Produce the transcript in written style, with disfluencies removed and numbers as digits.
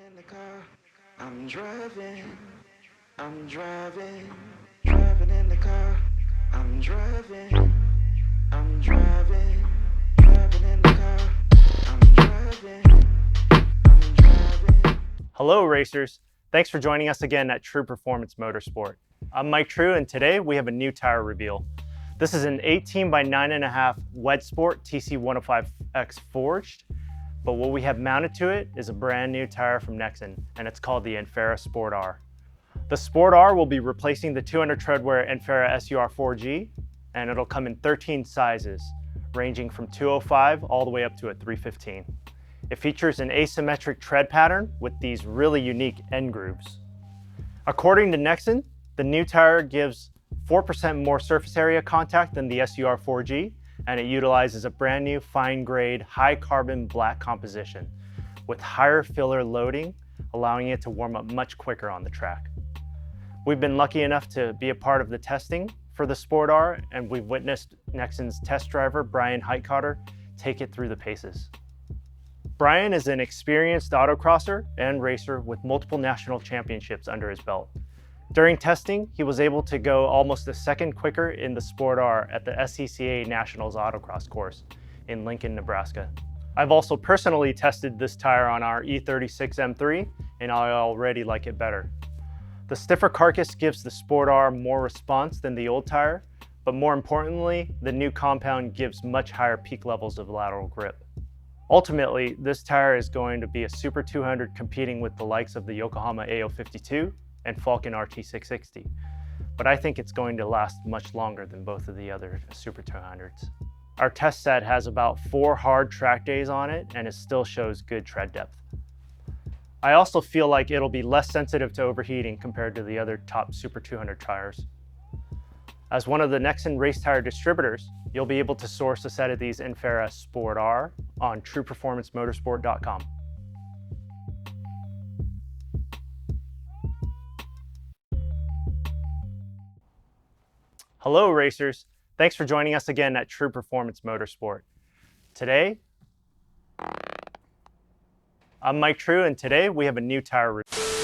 In the car, I'm driving, driving in the car, I'm driving, driving in the car, I'm driving. Hello racers, thanks for joining us again at True Performance Motorsport. I'm Mike True and today we have a new tire reveal. This is an 18 by 9.5 Wed Sport TC105X forged, but what we have mounted to it is a brand new tire from Nexen, and it's called the Infera Sport R. The Sport R will be replacing the 200 Treadwear Infera SUR 4G, and it'll come in 13 sizes, ranging from 205 all the way up to a 315. It features an asymmetric tread pattern with these really unique end grooves. According to Nexen, the new tire gives 4% more surface area contact than the SUR 4G, and it utilizes a brand new fine grade, high carbon black composition with higher filler loading, allowing it to warm up much quicker on the track. We've been lucky enough to be a part of the testing for the Sport R, and we've witnessed Nexen's test driver, Brian Heitcotter, take it through the paces. Brian is an experienced autocrosser and racer with multiple national championships under his belt. During testing, he was able to go almost a second quicker in the Sport R at the SCCA Nationals autocross course in Lincoln, Nebraska. I've also personally tested this tire on our E36 M3, and I already like it better. The stiffer carcass gives the Sport R more response than the old tire, but more importantly, the new compound gives much higher peak levels of lateral grip. Ultimately, this tire is going to be a Super 200 competing with the likes of the Yokohama AO52 and Falken RT660, but I think it's going to last much longer than both of the other Super 200s. Our test set has about 4 hard track days on it, and it still shows good tread depth. I also feel like it'll be less sensitive to overheating compared to the other top Super 200 tires. As one of the Nexen race tire distributors, you'll be able to source a set of these Infera Sport R on trueperformancemotorsport.com. Hello racers, thanks for joining us again at True Performance Motorsport. Today, I'm Mike True and today we have a new tire review.